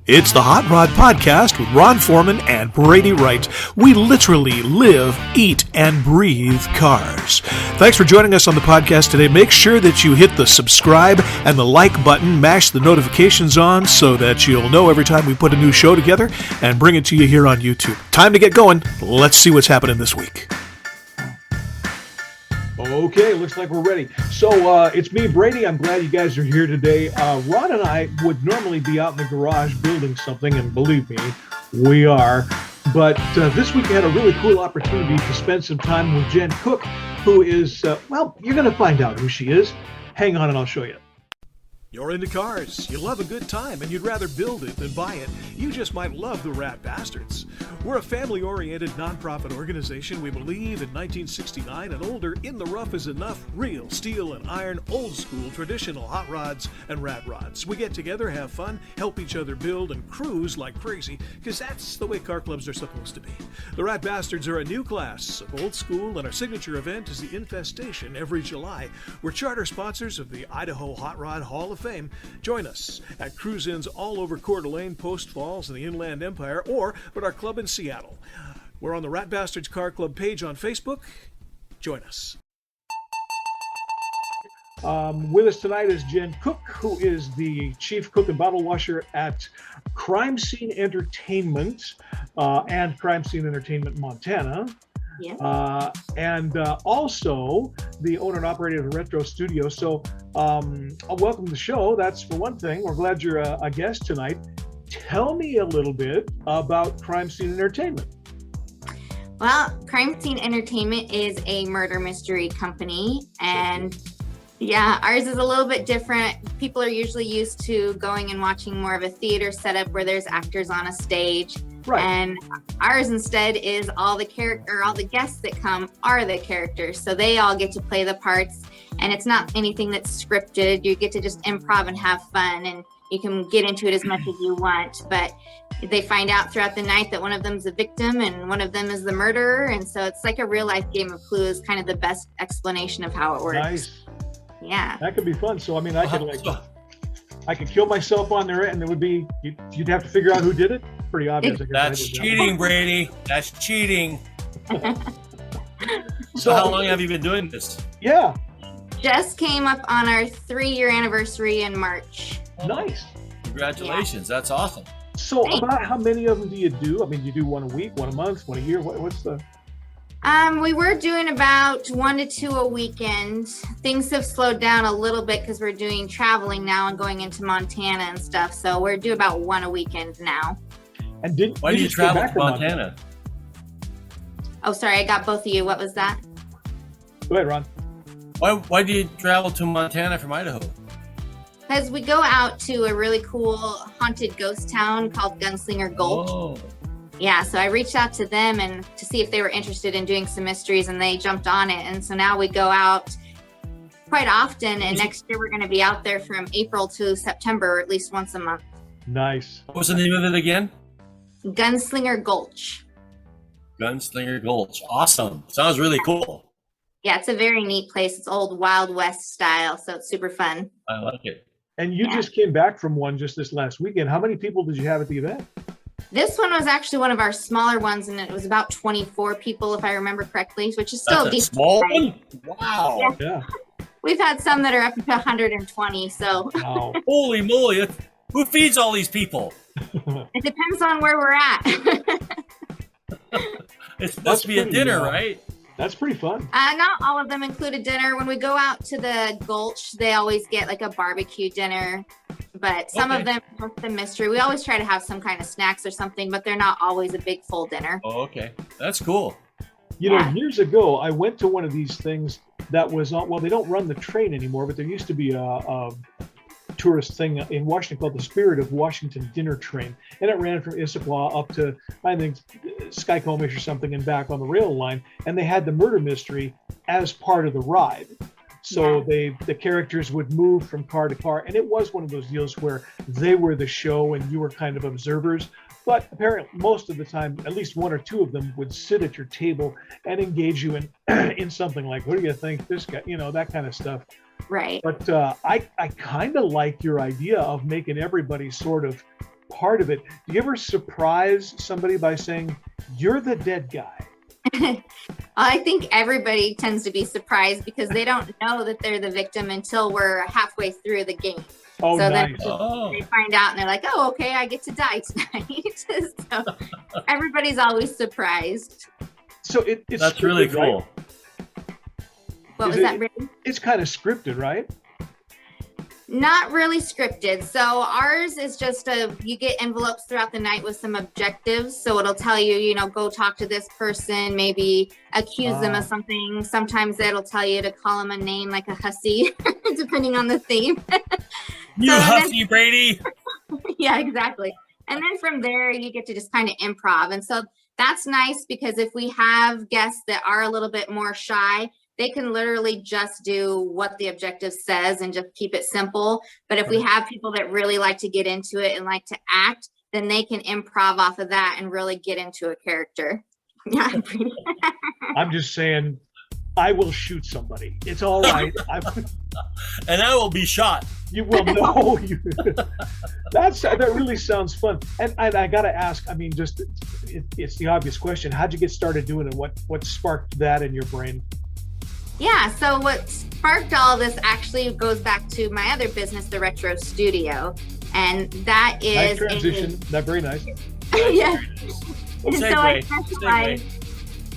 It's the Hot Rod Podcast with Ron Foreman and Brady Wright. We literally live, eat, and breathe cars. Thanks for joining us on the podcast today. Make sure that you hit the subscribe and the like button, mash the notifications on so that you'll know every time we put a new show together and bring it to you here on YouTube. Time to get going. Let's see what's happening this week. Okay, looks like we're ready. So it's me, Brady. I'm glad you guys are here today. Ron and I would normally be out in the garage building something, and believe me, we are. But this week we had a really cool opportunity to spend some time with Jen Cook, who is, well, you're going to find out who she is. Hang on and I'll show you. You're into cars, you love a good time, and you'd rather build it than buy it. You just might love the Rat Bastards. We're a family-oriented nonprofit organization. We believe in 1969 and older, in the rough is enough, real steel and iron, old school, traditional hot rods and rat rods. We get together, have fun, help each other build, and cruise like crazy, because that's the way car clubs are supposed to be. The Rat Bastards are a new class of old school, and our signature event is the Infestation every July. We're charter sponsors of the Idaho Hot Rod Hall of Fame. Join us at cruise-ins all over Coeur d'Alene, Post Falls, and the Inland Empire, or at our club in Seattle. We're on the Rat Bastards Car Club page on Facebook. Join us. With us tonight is Jen Cook, who is the chief cook and bottle washer at Crime Scene Entertainment and Crime Scene Entertainment Montana. Yeah. And also the owner and operator of Retro Studio. So I'll welcome to the show. That's for one thing. We're glad you're a guest tonight. Tell me a little bit about Crime Scene Entertainment. Well, Crime Scene Entertainment is a murder mystery company, and yeah, ours is a little bit different. People are usually used to going and watching more of a theater setup where there's actors on a stage. Right. And ours instead is all the guests that come are the characters. So they all get to play the parts, and it's not anything that's scripted. You get to just improv and have fun, and you can get into it as much as you want. But they find out throughout the night that one of them is a victim and one of them is the murderer. And so it's like a real life game of Clue is kind of the best explanation of how it works. Nice. Yeah. That could be fun. So, I mean, I could kill myself on there, and it would be, you'd have to figure out who did it. Pretty obvious. That's cheating, Brady. That's cheating. So how long have you been doing this? Yeah. Just came up on our 3-year anniversary in March. Nice. Congratulations. Yeah. That's awesome. So about how many of them do you do? I mean, you do one a week, one a month, one a year? What's the... We were doing about 1 to 2 a weekend. Things have slowed down a little bit because we're doing traveling now and going into Montana and stuff. So we're doing about 1 a weekend now. And why do you travel to Montana? Oh, sorry, I got both of you. What was that? Go ahead, Ron. Why do you travel to Montana from Idaho? Because we go out to a really cool haunted ghost town called Gunslinger Gulch. Oh. Yeah, so I reached out to them and to see if they were interested in doing some mysteries, and they jumped on it. And so now we go out quite often, and next year we're going to be out there from April to September, or at least once a month. Nice. What was the name of it again? Gunslinger Gulch. Gunslinger Gulch. Awesome. Sounds really cool. Yeah, it's a very neat place. It's old Wild West style, so it's super fun. I like it. And you just came back from one just this last weekend. How many people did you have at the event? This one was actually one of our smaller ones, and it was about 24 people, if I remember correctly, which is still That's a small one? Wow. Yeah. We've had some that are up to 120, so. Wow. Holy moly. Who feeds all these people? It depends on where we're at. It must be a dinner, right? That's pretty fun. Not all of them include a dinner. When we go out to the Gulch, they always get like a barbecue dinner. But some of them, with the mystery, we always try to have some kind of snacks or something, but they're not always a big full dinner. Oh, okay. That's cool. You know, years ago, I went to one of these things that was on, well, they don't run the train anymore, but there used to be a tourist thing in Washington called the Spirit of Washington Dinner Train. And it ran from Issaquah up to, I think, Skycomish or something and back on the rail line. And they had the murder mystery as part of the ride. So the characters would move from car to car. And it was one of those deals where they were the show and you were kind of observers. But apparently most of the time, at least 1 or 2 of them would sit at your table and engage you in something like, what do you think this guy, you know, that kind of stuff. Right. But I kind of like your idea of making everybody sort of part of it. Do you ever surprise somebody by saying, "You're the dead guy"? I think everybody tends to be surprised because they don't know that they're the victim until we're halfway through the game. Oh, so nice. then they find out and they're like, "Oh, okay, I get to die tonight." So everybody's always surprised. So it's That's really cool. Right? What was that, Brittany? It's kind of scripted, right? Not really scripted. So ours is just you get envelopes throughout the night with some objectives. So it'll tell you, go talk to this person, maybe accuse them of something. Sometimes it'll tell you to call them a name like a hussy, depending on the theme. You hussy, Brady. Yeah, exactly. And then from there, you get to just kind of improv. And so that's nice because if we have guests that are a little bit more shy, they can literally just do what the objective says and just keep it simple. But if we have people that really like to get into it and like to act, then they can improv off of that and really get into a character. Yeah. I'm just saying, I will shoot somebody. It's all right. And I will be shot. You will know. That really sounds fun. And I got to ask, I mean, it's the obvious question. How'd you get started doing it? What sparked that in your brain? Yeah, so what sparked all this actually goes back to my other business, the Retro Studio. And that is... Nice transition. That's very nice. Yeah. And so I Segue. specialize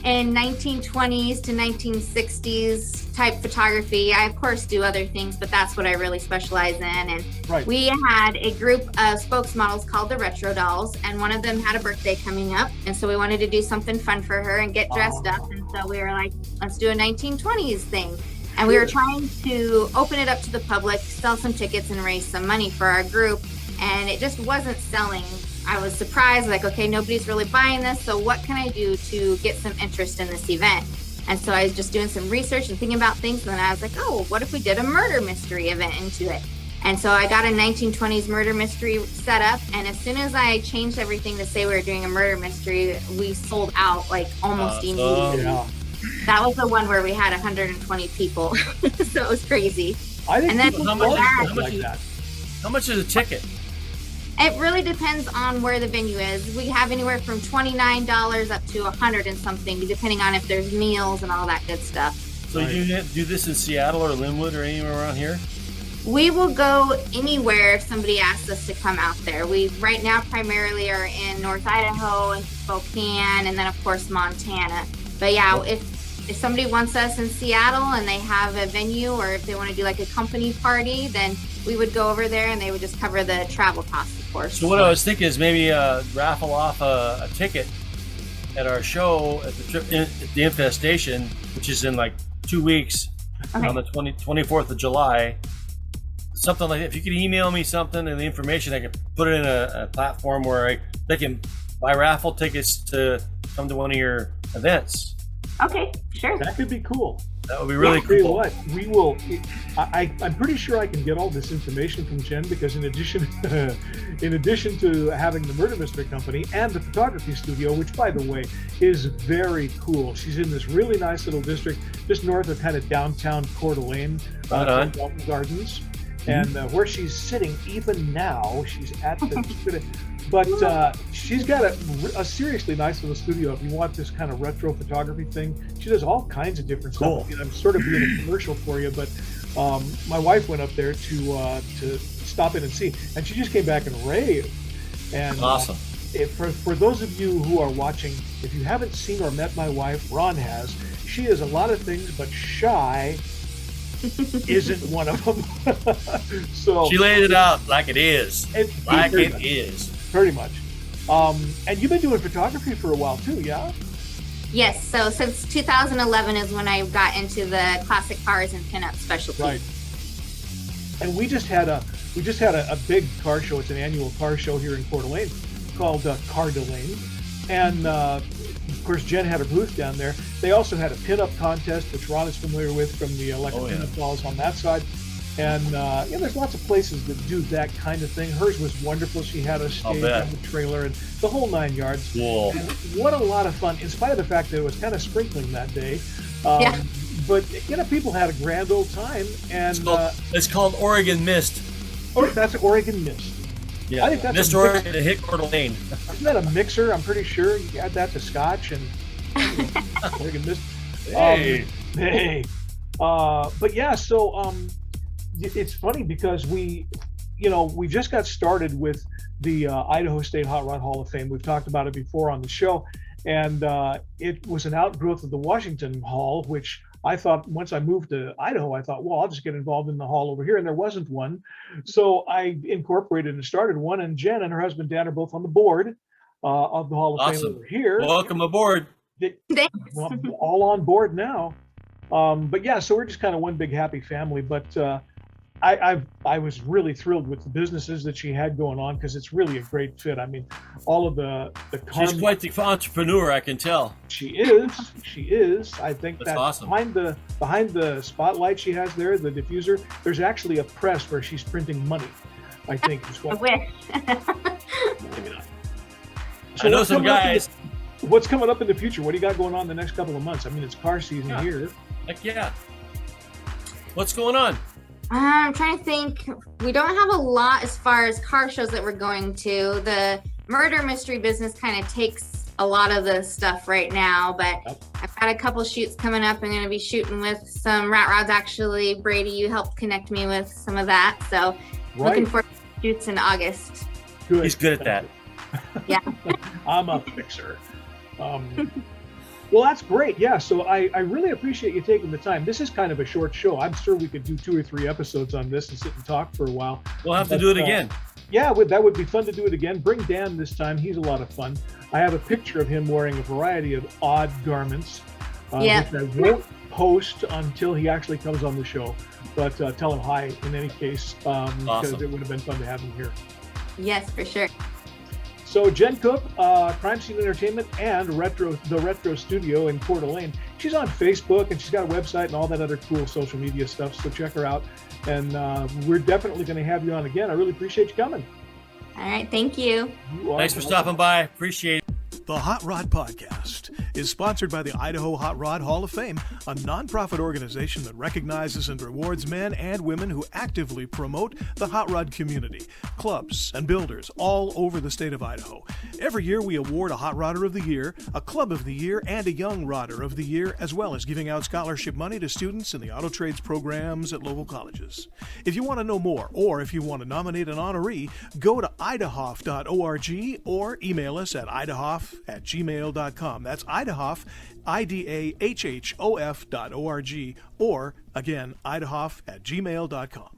in 1920s to 1960s type photography. I, of course, do other things, but that's what I really specialize in. And we had a group of spokesmodels called the Retro Dolls, and one of them had a birthday coming up. And so we wanted to do something fun for her and get dressed up. And so we were like, let's do a 1920s thing. And we were trying to open it up to the public, sell some tickets, and raise some money for our group. And it just wasn't selling. I was surprised, like, okay, nobody's really buying this. So what can I do to get some interest in this event? And so I was just doing some research and thinking about things. And then I was like, oh, what if we did a murder mystery event into it? And so I got a 1920s murder mystery set up. And as soon as I changed everything to say we were doing a murder mystery, we sold out like almost immediately. Yeah. That was the one where we had 120 people. So it was crazy. I didn't and then how much is a ticket? It really depends on where the venue is. We have anywhere from $29 up to $100 and something, depending on if there's meals and all that good stuff. So you do this in Seattle or Linwood or anywhere around here? We will go anywhere if somebody asks us to come out there. We right now primarily are in North Idaho and Spokane, and then of course Montana. But yeah, if somebody wants us in Seattle and they have a venue, or if they want to do like a company party, then we would go over there and they would just cover the travel costs, of course. So what I was thinking is maybe raffle off a ticket at our show at the Infestation, which is in like 2 weeks, on the 24th of July. Something like that. If you could email me something and the information, I could put it in a platform where they can buy raffle tickets to come to one of your events. Okay, sure. That could be cool. That would be really cool. Tell you what, we will. I'm pretty sure I can get all this information from Jen, because in addition to having the Murder Mystery Company and the photography studio, which by the way is very cool, she's in this really nice little district just north of kind of downtown Coeur d'Alene, Dalton Gardens, and where she's sitting even now, she's at the. But she's got a seriously nice little studio. If you want this kind of retro photography thing, she does all kinds of different stuff. I'm sort of being a commercial for you, but my wife went up there to stop in and see, and she just came back and raved. And awesome. For those of you who are watching, if you haven't seen or met my wife, Ron has. She is a lot of things, but shy isn't one of them. So she laid it out like it is. Pretty much. And you've been doing photography for a while too, yeah? Yes. So since 2011 is when I got into the classic cars and pinup specialty. Right. And we just had a big car show. It's an annual car show here in Coeur d'Alene called Car d'Alene. And of course, Jen had a booth down there. They also had a pinup contest, which Ron is familiar with from the Electric Pinup Dolls on that side. And there's lots of places that do that kind of thing. Hers was wonderful. She had a stage and the trailer and the whole 9 yards. Cool. And what a lot of fun, in spite of the fact that it was kind of sprinkling that day. But people had a grand old time. And it's called Oregon Mist. Oh, that's Oregon Mist. Yeah, I think that's misdirected to hit Coeur d'Alene. Isn't that a mixer? I'm pretty sure you add that to scotch and Hey. hey. But yeah, so it's funny because we just got started with the Idaho State Hot Rod Hall of Fame. We've talked about it before on the show, and it was an outgrowth of the Washington Hall, which I thought once I moved to Idaho, I thought, well, I'll just get involved in the hall over here, and there wasn't one. So I incorporated and started one, and Jen and her husband Dan are both on the board of the Hall of Fame over here. Welcome aboard. Well, all on board now. But yeah, so we're just kind of one big happy family. But I was really thrilled with the businesses that she had going on because it's really a great fit. I mean, all of the She's quite the entrepreneur, I can tell. She is. I think that's awesome. Behind the spotlight she has there, the diffuser, there's actually a press where she's printing money. I think is what. I wish. Maybe not. So I know some guys. What's coming up in the future? What do you got going on the next couple of months? I mean, it's car season here. Heck yeah. What's going on? I'm trying to think. We don't have a lot as far as car shows that we're going to. The murder mystery business kind of takes a lot of the stuff right now, but I've got a couple shoots coming up. I'm going to be shooting with some rat rods. Actually, Brady, you helped connect me with some of that. So looking forward to shoots in August. Good. He's good at that. Yeah. I'm a fixer. Well, that's great. Yeah. So I really appreciate you taking the time. This is kind of a short show. I'm sure we could do 2 or 3 episodes on this and sit and talk for a while. We'll have to do it again. Yeah, that would be fun to do it again. Bring Dan this time. He's a lot of fun. I have a picture of him wearing a variety of odd garments, which I won't post until he actually comes on the show. But tell him hi in any case, because it would have been fun to have him here. Yes, for sure. So Jen Cook, Crime Scene Entertainment, and the Retro Studio in Coeur d'Alene. She's on Facebook, and she's got a website and all that other cool social media stuff. So check her out. And we're definitely going to have you on again. I really appreciate you coming. All right. Thank you. Thanks for stopping by. Appreciate it. The Hot Rod Podcast is sponsored by the Idaho Hot Rod Hall of Fame, a nonprofit organization that recognizes and rewards men and women who actively promote the hot rod community, clubs, and builders all over the state of Idaho. Every year we award a Hot Rodder of the Year, a Club of the Year, and a Young Rodder of the Year, as well as giving out scholarship money to students in the auto trades programs at local colleges. If you want to know more, or if you want to nominate an honoree, go to idahof.org or email us at idahof@gmail.com. That's Idahof, IDAHHOF.org, or again, idahof@gmail.com.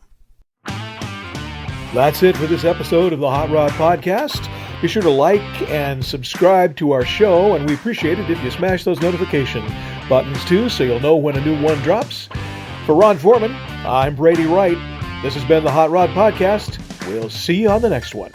That's it for this episode of the Hot Rod Podcast. Be sure to like and subscribe to our show, and we appreciate it if you smash those notification buttons too, so you'll know when a new one drops. For Ron Foreman, I'm Brady Wright. This has been the Hot Rod Podcast. We'll see you on the next one.